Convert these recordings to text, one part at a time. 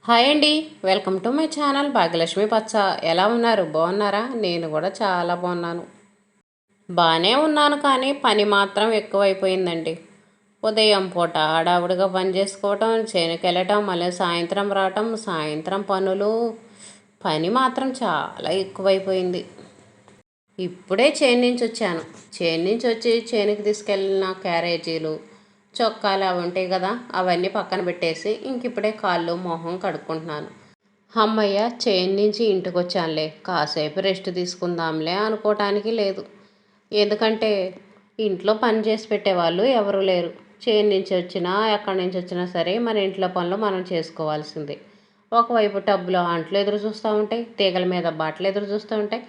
Hi అండి. Welcome to my channel Bhagyalakshmi పచ్చ. ఎలా ఉన్నారు? బాగున్నారా? నేను కూడా చాలా బాగున్నాను. బాగానే ఉన్నాను కానీ పని మాత్రం ఎక్కువైపోయిందండి. ఉదయం పూట హడావుడిగా పని చేసుకోవటం, చేనుకి వెళ్ళటం, మళ్ళీ సాయంత్రం రావటం, సాయంత్రం పనులు, పని మాత్రం చాలా ఎక్కువైపోయింది. ఇప్పుడే చేను నుంచి వచ్చాను. చేను నుంచి వచ్చి చేనుకి తీసుకెళ్ళిన క్యారేజీలు, చొక్కాలు అవి ఉంటాయి కదా, అవన్నీ పక్కన పెట్టేసి ఇప్పుడే కాళ్ళు మొహం కడుక్కుంటున్నాను. అమ్మయ్య, చేను నుంచి ఇంటికి వచ్చానులే, కాసేపు రెస్ట్ తీసుకుందాంలే అనుకోవటానికి లేదు. ఎందుకంటే ఇంట్లో పని చేసి పెట్టేవాళ్ళు ఎవరు లేరు. చేను నుంచి వచ్చినా ఎక్కడి నుంచి వచ్చినా సరే మన ఇంట్లో పనులు మనం చేసుకోవాల్సిందే. ఒకవైపు టబ్బులో అంట్లు ఎదురు చూస్తూ ఉంటాయి, తీగల మీద బట్టలు ఎదురు చూస్తూ ఉంటాయి.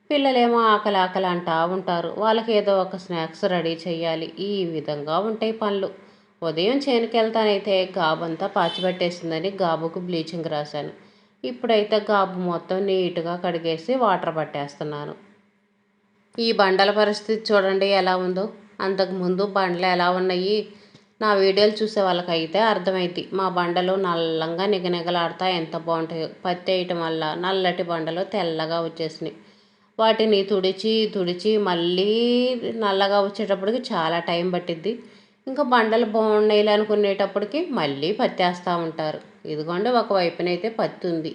పిల్లలేమో ఆకలి ఆకలి అంటూ ఉంటారు. వాళ్ళకి ఏదో ఒక స్నాక్స్ రెడీ చేయాలి. ఈ విధంగా ఉంటాయి పనులు. ఉదయం చేనుకి వెళ్తానైతే గాబంతా పాచిపట్టేసిందని గాబుకు బ్లీచింగ్ రాశాను. ఇప్పుడైతే గాబు మొత్తం నీట్గా కడిగేసి వాటర్ పట్టేస్తున్నాను. ఈ బండల పరిస్థితి చూడండి ఎలా ఉందో. అంతకుముందు బండలు ఎలా ఉన్నాయి, నా వీడియోలు చూసే వాళ్ళకైతే అర్థమైంది. మా బండలు నల్లంగా నిగనిగలాడుతా ఎంత బాగుంటాయో. పత్తి వేయటం వల్ల నల్లటి బండలు తెల్లగా వచ్చేసినాయి. వాటిని తుడిచి తుడిచి మళ్ళీ నల్లగా వచ్చేటప్పటికి చాలా టైం పట్టిద్ది. ఇంకా బండలు బాగున్నాయి అనుకునేటప్పటికి మళ్ళీ పత్తి వేస్తూ ఉంటారు. ఇదిగోండి ఒకవైపునైతే పత్తి ఉంది.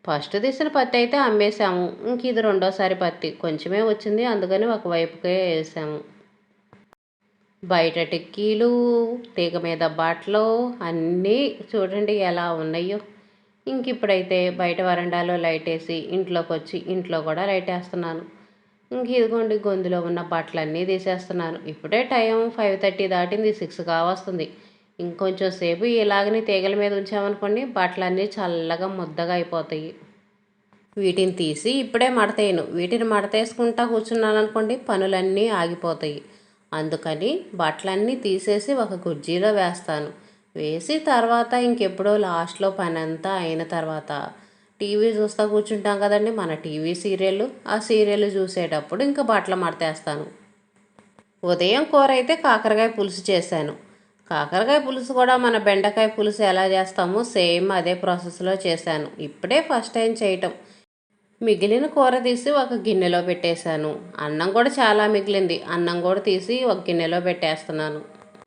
ఫస్ట్ తీసిన పత్తి అయితే అమ్మేశాము. ఇంక ఇది రెండోసారి పత్తి కొంచెమే వచ్చింది, అందుకని ఒకవైపుకే వేసాము. బయట టిక్కీలు, తీగ మీద బాటలు అన్నీ చూడండి ఎలా ఉన్నాయో. ఇప్పుడైతే బయట వరండాలో లైట్ వేసి ఇంట్లోకి వచ్చి ఇంట్లో కూడా లైట్ వేస్తున్నాను. ఇదిగోండి గొంతులో ఉన్న బట్టలన్నీ తీసేస్తున్నాను. ఇప్పుడే టైం 5:30 దాటింది, 6 కావస్తుంది. ఇంకొంచెం సేపు ఇలాగనే తీగల మీద ఉంచామనుకోండి బట్టలన్నీ చల్లగా ముద్దగా అయిపోతాయి. వీటిని తీసి ఇప్పుడే మడతేయను. వీటిని మడతేసుకుంటా కూర్చున్నాను అనుకోండి పనులన్నీ ఆగిపోతాయి. అందుకని బట్టలన్నీ తీసేసి ఒక కుర్చీలో వేస్తాను. వేసి తర్వాత ఇంకెప్పుడో లాస్ట్లో పని అంతా అయిన తర్వాత టీవీ చూస్తూ కూర్చుంటాం కదండి, మన టీవీ సీరియల్. ఆ సీరియల్ చూసేటప్పుడు ఇంకా బట్టలు మడతేస్తాను. ఉదయం కూర అయితే కాకరకాయ పులుసు చేశాను. కాకరకాయ పులుసు కూడా మన బెండకాయ పులుసు ఎలా చేస్తామో సేమ్ అదే ప్రాసెస్లో చేశాను. ఇప్పుడే ఫస్ట్ టైం చేయటం. మిగిలిన కూర తీసి ఒక గిన్నెలో పెట్టేశాను. అన్నం కూడా చాలా మిగిలింది. అన్నం కూడా తీసి ఒక గిన్నెలో పెట్టేస్తున్నాను.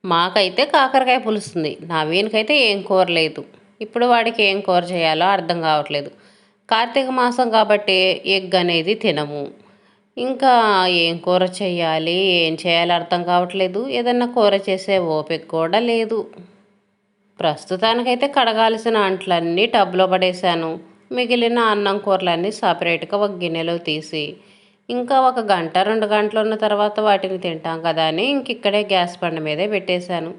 మాకైతే కాకరకాయ పులుస్తుంది. నవీన్కైతే ఏం కూర లేదు. ఇప్పుడు వాడికి ఏం కూర చేయాలో అర్థం కావట్లేదు. కార్తీక మాసం కాబట్టి ఎగ్ అనేది తినము. ఇంకా ఏం కూర చేయాలి, ఏం చేయాలో అర్థం కావట్లేదు. ఏదన్నా కూర చేసే ఓపిక కూడా లేదు. ప్రస్తుతానికైతే కడగాల్సిన అంట్లన్నీ టబ్లో పడేశాను. మిగిలిన అన్నం కూరలన్నీ సపరేట్గా ఒక గిన్నెలో తీసి ఇంకా ఒక గంట 2 గంటలు ఉన్న తర్వాత వాటిని తింటాం కదా అని ఇక్కడే గ్యాస్ బండ మీదే పెట్టేశాను.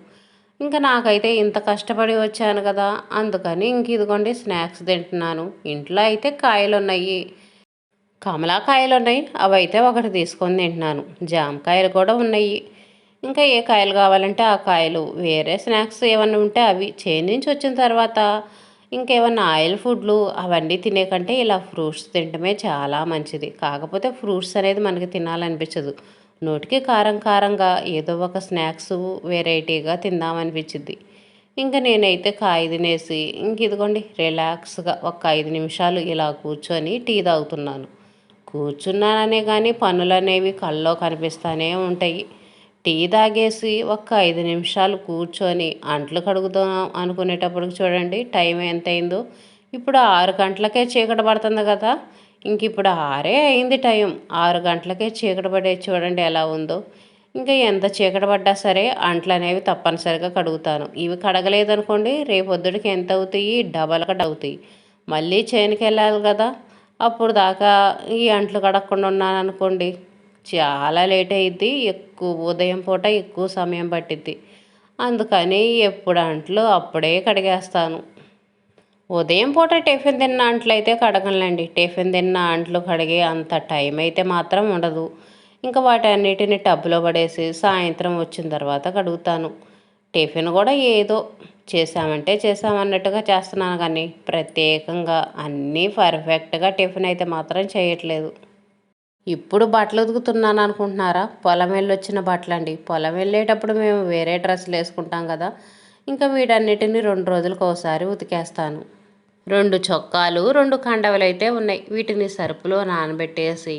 ఇంకా నాకైతే ఇంత కష్టపడి వచ్చాను కదా, అందుకని ఇదిగోండి స్నాక్స్ తింటున్నాను. ఇంట్లో అయితే కాయలు ఉన్నాయి, కమలాకాయలు ఉన్నాయి, అవి అయితే ఒకటి తీసుకొని తింటున్నాను. జామకాయలు కూడా ఉన్నాయి. ఇంకా ఏ కాయలు కావాలంటే ఆ కాయలు, వేరే స్నాక్స్ ఏమన్నా ఉంటే అవి. చేను నుంచి వచ్చిన తర్వాత ఇంకేమన్నా ఆయిల్ ఫుడ్లు అవన్నీ తినే కంటే ఇలా ఫ్రూట్స్ తినటమే చాలా మంచిది. కాకపోతే ఫ్రూట్స్ అనేది మనకి తినాలనిపించదు. నోటికి కారం కారంగా ఏదో ఒక స్నాక్స్ వెరైటీగా తిందామనిపించింది. ఇంకా నేనైతే కాయ తినేసి ఇదిగోండి రిలాక్స్గా ఒక 5 నిమిషాలు ఇలా కూర్చొని టీ తాగుతున్నాను. కూర్చున్నాననే కానీ పనులు అనేవి కల్లో కనిపిస్తూనే ఉంటాయి. టీ తాగేసి ఒక 5 నిమిషాలు కూర్చొని అంట్లు కడుగుదాం అనుకునేటప్పటికి చూడండి టైం ఎంత అయిందో. ఇప్పుడు 6 గంటలకే చీకటి పడుతుంది కదా, ఇప్పుడు 6 అయింది టైం. 6 గంటలకే చీకటి పడేది చూడండి ఎలా ఉందో. ఇంకా ఎంత చీకటి పడ్డా సరే అంట్లు అనేవి తప్పనిసరిగా కడుగుతాను. ఇవి కడగలేదనుకోండి రేపొద్దుడికి ఎంత అవుతాయి, డబల్గా అవుతాయి. మళ్ళీ చేనుకి వెళ్ళాలి కదా, అప్పుడు దాకా ఈ అంట్లు కడగకుండా ఉన్నాను అనుకోండి చాలా లేట్ అయ్యిద్ది. ఉదయం పూట ఎక్కువ సమయం పట్టిద్ది. అందుకని ఎప్పుడు అంట్లు అప్పుడే కడిగేస్తాను. ఉదయం పూట టిఫిన్ తిన్న అంట్లు అయితే కడగలండి. టిఫిన్ తిన్న అంట్లు కడిగే అంత టైం అయితే మాత్రం ఉండదు. ఇంకా వాటన్నిటిని టబ్లో పడేసి సాయంత్రం వచ్చిన తర్వాత కడుగుతాను. టిఫిన్ కూడా ఏదో చేసామంటే చేసామన్నట్టుగా చేస్తున్నాను కానీ ప్రత్యేకంగా అన్నీ పర్ఫెక్ట్గా టిఫిన్ అయితే మాత్రం చేయట్లేదు. ఇప్పుడు బట్టలు ఉతుకుతున్నాను అనుకుంటున్నారా? పొలం వెళ్ళొచ్చిన బట్టలండి. పొలం వెళ్ళేటప్పుడు మేము వేరే డ్రెస్సులు వేసుకుంటాం కదా, ఇంకా వీటన్నిటిని 2 రోజులకు ఒకసారి ఉతికేస్తాను. 2 చొక్కాలు 2 కండవలు అయితే ఉన్నాయి. వీటిని సర్పులో నానబెట్టేసి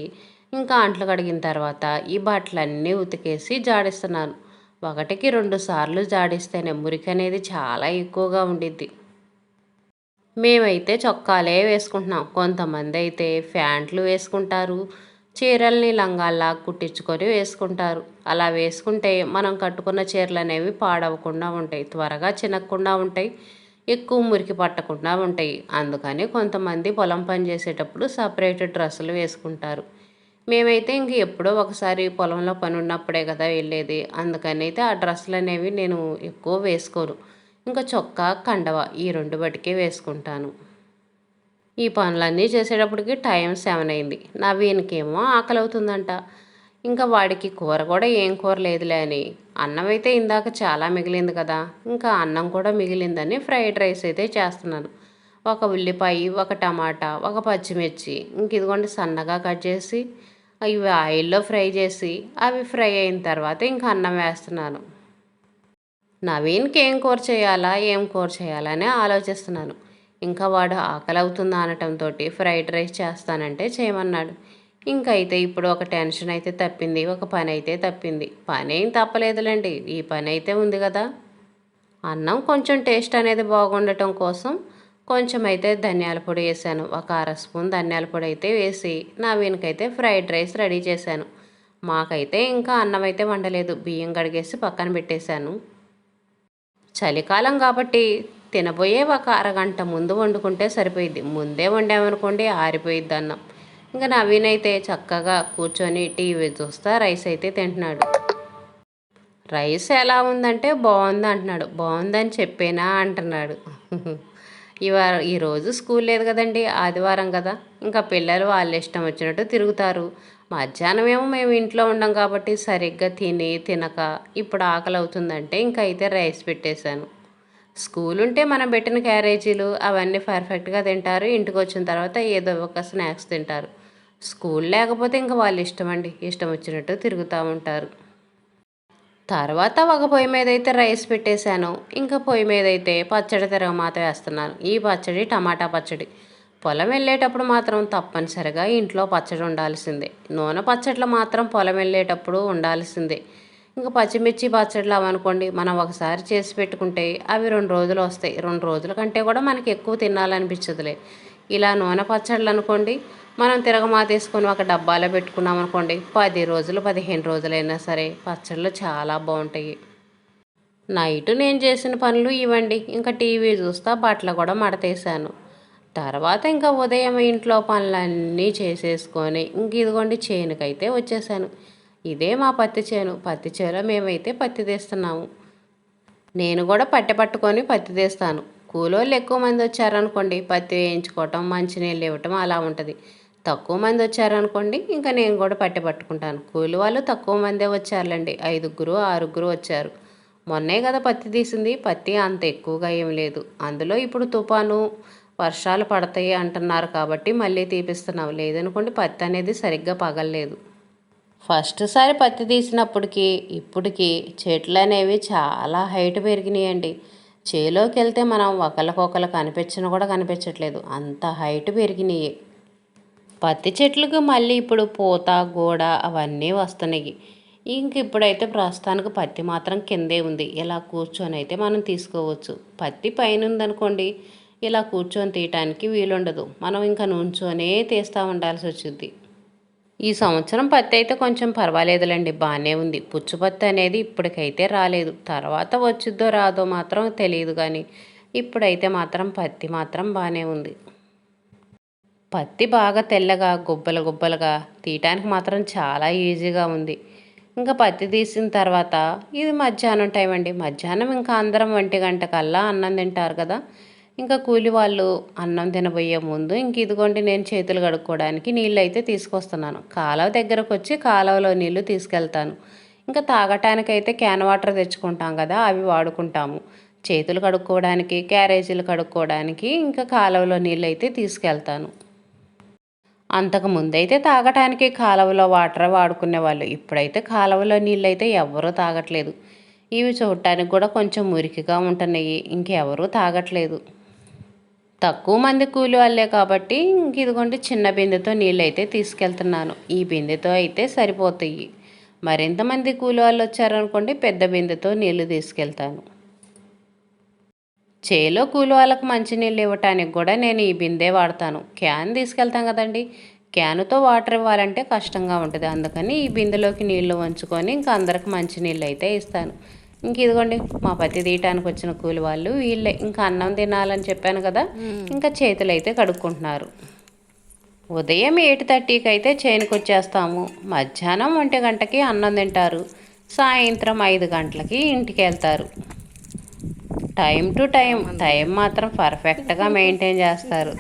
ఇంకా అంట్లు కడిగిన తర్వాత ఈ బట్టలన్నీ ఉతికేసి జాడిస్తున్నాను. ఒకటికి 2 సార్లు జాడిస్తేనే మురికి అనేది చాలా ఎక్కువగా ఉండిద్ది. మేమైతే చొక్కాలే వేసుకుంటున్నాం. కొంతమంది అయితే ప్యాంట్లు వేసుకుంటారు, చీరల్ని లంగాల్లా కుట్టించుకొని వేసుకుంటారు. అలా వేసుకుంటే మనం కట్టుకున్న చీరలు అనేవి పాడవకుండా ఉంటాయి, త్వరగా చినగకుండా ఉంటాయి, ఎక్కువ మురికి పట్టకుండా ఉంటాయి. అందుకని కొంతమంది పొలం పని చేసేటప్పుడు సపరేట్ డ్రెస్సులు వేసుకుంటారు. మేమైతే ఇంక ఎప్పుడో ఒకసారి పొలంలో పని ఉన్నప్పుడే కదా వెళ్ళేది. అందుకని అయితే ఆ డ్రెస్సులు అనేవి నేను ఎక్కువ వేసుకోను. ఇంకా చొక్కా, కండవ ఈ 2 బటికే వేసుకుంటాను. ఈ పనులన్నీ చేసేటప్పటికి టైం 7 అయింది. నవీన్‌కేమో ఆకలవుతుందంట. ఇంకా వాడికి కూర కూడా ఏం కూర లేదులే అని, అన్నం అయితే ఇందాక చాలా మిగిలింది కదా! ఇంకా అన్నం కూడా మిగిలిందని ఫ్రైడ్ రైస్ అయితే చేస్తున్నాను. ఒక ఉల్లిపాయ, ఒక టమాటా, ఒక పచ్చిమిర్చి ఇంక ఇదిగోండి సన్నగా కట్ చేసి ఇవి ఆయిల్‌లో ఫ్రై చేసి, అవి ఫ్రై అయిన తర్వాత ఇంక అన్నం వేస్తున్నాను. నవీన్‌కి ఏం కూర చేయాలా, ఏం కూర చేయాలా అని ఆలోచిస్తున్నాను. ఇంకా వాడు ఆకలవుతుందా అనటంతోటి ఫ్రైడ్ రైస్ చేస్తానంటే చేయమన్నాడు. ఇంకైతే ఇప్పుడు ఒక టెన్షన్ అయితే తప్పింది. ఒక పని అయితే తప్పింది. పనేం తప్పలేదులెండి. ఈ పని అయితే ఉంది గదా! అన్నం కొంచెం టేస్ట్ అనేది బాగుండటం కోసం కొంచెం అయితే ధనియాల పొడి వేసాను. ఒక అర స్పూన్ ధనియాల పొడి అయితే వేసి నవీన్‌కైతే ఫ్రైడ్ రైస్ రెడీ చేశాను. మాకైతే ఇంకా అన్నం అయితే వండలేదు. బియ్యం కడిగేసి పక్కన పెట్టేశాను. చలికాలం కాబట్టి తినబోయే ఒక అరగంట ముందు వండుకుంటే సరిపోయిద్ది. ముందే వండామనుకోండి ఆరిపోయిద్ది అన్నం. ఇంకా నవీన్ అయితే చక్కగా కూర్చొని టీవీ చూస్తా రైస్ అయితే తింటున్నాడు. రైస్ ఎలా ఉందంటే బాగుంది అంటున్నాడు. బాగుందని చెప్పేనా అంటున్నాడు. ఈరోజు స్కూల్ లేదు కదండి, ఆదివారం కదా. ఇంకా పిల్లలు వాళ్ళ ఇష్టం వచ్చినట్టు తిరుగుతారు. మధ్యాహ్నం ఏమో మేము ఇంట్లో ఉండం కాబట్టి సరిగ్గా తినక ఇప్పుడు ఆకలి అవుతుందంటే ఇంకా అయితే రైస్ పెట్టేశాను. స్కూల్ ఉంటే మనం పెట్టిన క్యారేజీలు అవన్నీ పర్ఫెక్ట్గా తింటారు. ఇంటికి వచ్చిన తర్వాత ఏదో ఒక స్నాక్స్ తింటారు. స్కూల్ లేకపోతే ఇంకా వాళ్ళ ఇష్టం అండి, ఇష్టం వచ్చినట్టు తిరుగుతూ ఉంటారు. తర్వాత ఒక పొయ్యి మీద అయితే రైస్ పెట్టేశాను. ఇంకా పొయ్యి మీద అయితే పచ్చడి తిరగమాత వేస్తున్నాను. ఈ పచ్చడి టమాటా పచ్చడి. పొలం వెళ్ళేటప్పుడు మాత్రం తప్పనిసరిగా ఇంట్లో పచ్చడి ఉండాల్సిందే. నూనె పచ్చళ్ళు మాత్రం పొలం వెళ్ళేటప్పుడు ఉండాల్సిందే. ఇంకా పచ్చిమిర్చి పచ్చళ్ళు అవనుకోండి మనం ఒకసారి చేసి పెట్టుకుంటే అవి 2 రోజులు వస్తాయి. 2 రోజుల కంటే కూడా మనకి ఎక్కువ తినాలనిపించదులే. ఇలా నూనె పచ్చళ్ళు అనుకోండి మనం తిరగమాతేసుకొని ఒక డబ్బాలో పెట్టుకున్నాం అనుకోండి 10 రోజులు 15 రోజులైనా సరే పచ్చళ్ళు చాలా బాగుంటాయి. నైట్ నేను చేసిన పనులు ఇవ్వండి. ఇంకా టీవీ చూస్తా బట్టలు కూడా మడతేసాను. తర్వాత ఇంకా ఉదయం ఇంట్లో పనులన్నీ చేసేసుకొని ఇంక ఇదిగోండి చేనుకైతే వచ్చేసాను. ఇదే మా పత్తి చేను. పత్తి చేలో మేమైతే పత్తి తీస్తున్నాము. నేను కూడా పట్టె పట్టుకొని పత్తి తీస్తాను. కూలోళ్ళు ఎక్కువ మంది వచ్చారనుకోండి పత్తి వేయించుకోవటం, మంచినీళ్ళు ఇవ్వటం అలా ఉంటుంది. తక్కువ మంది వచ్చారనుకోండి ఇంకా నేను కూడా పట్టె పట్టుకుంటాను. కూలి వాళ్ళు తక్కువ మందే వచ్చారులేండి. 5గురు 6గురు వచ్చారు. మొన్నే కదా పత్తి తీసింది. పత్తి అంత ఎక్కువగా ఏం లేదు. అందులో ఇప్పుడు తుఫాను వర్షాలు పడతాయి అంటున్నారు కాబట్టి మళ్ళీ తీపిస్తున్నాం. లేదనుకోండి పత్తి అనేది సరిగ్గా పగలలేదు. ఫస్ట్ సారి పత్తి తీసినప్పటికి ఇప్పటికి చెట్లు అనేవి చాలా హైట్ పెరిగినాయండి. చేలోకి వెళ్తే మనం ఒకరికొకరు కనిపించను కూడా కనిపించట్లేదు, అంత హైట్ పెరిగినాయి. పత్తి చెట్లకు మళ్ళీ ఇప్పుడు పూత గోడ అవన్నీ వస్తున్నాయి. ఇంక ఇప్పుడైతే ప్రస్తుతానికి పత్తి మాత్రం కిందే ఉంది. ఇలా కూర్చొని అయితే మనం తీసుకోవచ్చు. పత్తి పైన ఉందనుకోండి ఇలా కూర్చొని తీయటానికి వీలుండదు. మనం ఇంకా నుంచోనే తీస్తూ ఉండాల్సి వచ్చింది. ఈ సంవత్సరం పత్తి అయితే కొంచెం పర్వాలేదులేండి, బాగానే ఉంది. పుచ్చు పత్తి అనేది ఇప్పటికైతే రాలేదు. తర్వాత వచ్చిద్దో రాదో మాత్రం తెలియదు కానీ ఇప్పుడైతే మాత్రం పత్తి మాత్రం బాగానే ఉంది. పత్తి బాగా తెల్లగా గుబ్బలు గుబ్బలుగా తీయటానికి మాత్రం చాలా ఈజీగా ఉంది. ఇంకా పత్తి తీసిన తర్వాత ఇది మధ్యాహ్నం టైం అండి. మధ్యాహ్నం ఇంకా అందరం 1 గంట కల్లా అన్నం తింటారు కదా. ఇంకా కూలి వాళ్ళు అన్నం తినబోయే ముందు ఇంక ఇదిగోండి నేను చేతులు కడుక్కోవడానికి నీళ్ళు అయితే తీసుకొస్తున్నాను. కాలువ దగ్గరకు వచ్చి కాలువలో నీళ్ళు తీసుకెళ్తాను. ఇంకా తాగటానికైతే క్యాన్ వాటర్ తెచ్చుకుంటాం కదా, అవి వాడుకుంటాము. చేతులు కడుక్కోవడానికి క్యారేజీలు కడుక్కోవడానికి ఇంకా కాలువలో నీళ్ళు అయితే తీసుకెళ్తాను. అంతకు ముందైతే తాగటానికి కాలువలో వాటర్ వాడుకునేవాళ్ళు. ఇప్పుడైతే కాలువలో నీళ్ళైతే ఎవ్వరూ తాగట్లేదు. ఇవి చూడటానికి కూడా కొంచెం మురికిగా ఉంటున్నాయి. ఇంకెవరూ తాగట్లేదు. తక్కువ మంది కూలి వాళ్ళే కాబట్టి ఇదిగోండి చిన్న బిందెతో నీళ్ళు అయితే తీసుకెళ్తున్నాను. ఈ బిందెతో అయితే సరిపోతాయి. మరింతమంది కూలి వాళ్ళు వచ్చారనుకోండి పెద్ద బిందెతో నీళ్లు తీసుకెళ్తాను. చేలో కూలి వాళ్ళకి మంచినీళ్ళు ఇవ్వటానికి కూడా నేను ఈ బిందె వాడతాను. క్యాన్ తీసుకెళ్తాం కదండి, క్యానుతో వాటర్ ఇవ్వాలంటే కష్టంగా ఉంటుంది. అందుకని ఈ బిందెలోకి నీళ్లు వంచుకొని ఇంకా అందరికి మంచినీళ్ళు అయితే ఇస్తాను. ఇంక ఇదిగోండి మా పత్తి తీయటానికి వచ్చిన కూలి వాళ్ళు వీళ్ళే. ఇంకా అన్నం తినాలని చెప్పాను కదా, ఇంకా చేతులు అయితే కడుక్కుంటున్నారు. ఉదయం 8:30కి అయితే చేనుకు వచ్చేస్తాము. మధ్యాహ్నం 1 గంటకి అన్నం తింటారు. సాయంత్రం 5 గంటలకి ఇంటికి వెళ్తారు. టైం టు టైం మాత్రం పర్ఫెక్ట్గా మెయింటైన్ చేస్తారు.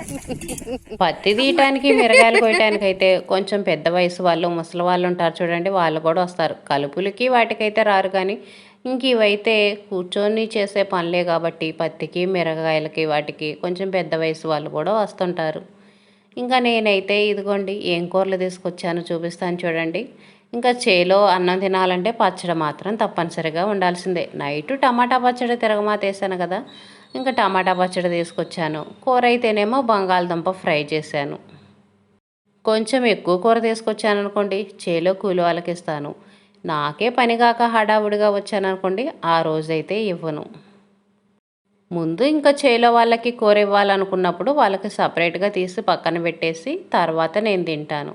పత్తి తీయటానికి మిరగాయలు కోయటానికి అయితే కొంచెం పెద్ద వయసు వాళ్ళు ముసలి వాళ్ళు ఉంటారు చూడండి, వాళ్ళు కూడా వస్తారు. కలుపులకి వాటికైతే రారు, కానీ ఇంక ఇవైతే కూర్చొని చేసే పనులే కాబట్టి పత్తికి మిరగాయలకి వాటికి కొంచెం పెద్ద వయసు వాళ్ళు కూడా వస్తుంటారు. ఇంకా నేనైతే ఇదిగోండి ఏం కూరలు తీసుకొచ్చాను చూపిస్తాను చూడండి. ఇంకా చేలో అన్నం తినాలంటే పచ్చడి మాత్రం తప్పనిసరిగా ఉండాల్సిందే. నైటు టమాటా పచ్చడి తిరగమాత వేసాను కదా, ఇంకా టమాటా పచ్చడి తీసుకొచ్చాను. కూర అయితేనేమో బంగాళదుంప ఫ్రై చేశాను. కొంచెం ఎక్కువ కూర తీసుకొచ్చాను అనుకోండి చేలో కూలి వాళ్ళకి ఇస్తాను. నాకే పని కాక హడావుడిగా వచ్చాననుకోండి ఆ రోజైతే ఇవ్వను. ముందు ఇంకా చేలో వాళ్ళకి కూర ఇవ్వాలనుకున్నప్పుడు వాళ్ళకి సపరేట్గా తీసి పక్కన పెట్టేసి తర్వాత నేను తింటాను.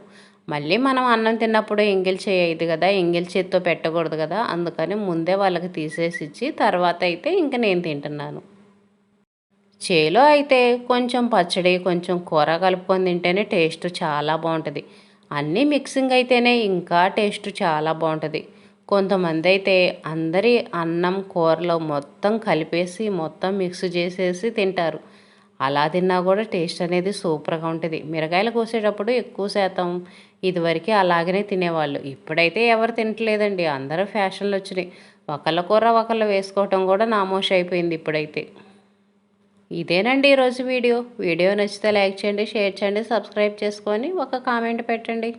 మళ్ళీ మనం అన్నం తిన్నప్పుడు ఎంగిల్ చేయదు కదా, ఎంగిల్ చేత్తో పెట్టకూడదు కదా, అందుకని ముందే వాళ్ళకి తీసేసి ఇచ్చి తర్వాత అయితే ఇంక నేను తింటున్నాను. చేలో అయితే కొంచెం పచ్చడి కొంచెం కూర కలుపుకొని తింటేనే టేస్ట్ చాలా బాగుంటుంది. అన్నీ మిక్సింగ్ అయితేనే ఇంకా టేస్ట్ చాలా బాగుంటుంది. కొంతమంది అయితే అందరి అన్నం కూరలో మొత్తం కలిపేసి మొత్తం మిక్స్ చేసేసి తింటారు. అలా తిన్నా కూడా టేస్ట్ అనేది సూపర్గా ఉంటుంది. మిరగాయలు కోసేటప్పుడు ఎక్కువ శాతం ఇదివరకు అలాగనే తినేవాళ్ళు. ఇప్పుడైతే ఎవరు తినట్లేదండి, అందరూ ఫ్యాషన్లు వచ్చినాయి. ఒకళ్ళ కూర ఒకళ్ళు వేసుకోవటం కూడా నామోషి అయిపోయింది ఇప్పుడైతే. ఇదేనండి ఈరోజు వీడియో నచ్చితే లైక్ చేయండి, షేర్ చేయండి, సబ్స్క్రైబ్ చేసుకొని ఒక కామెంట్ పెట్టండి.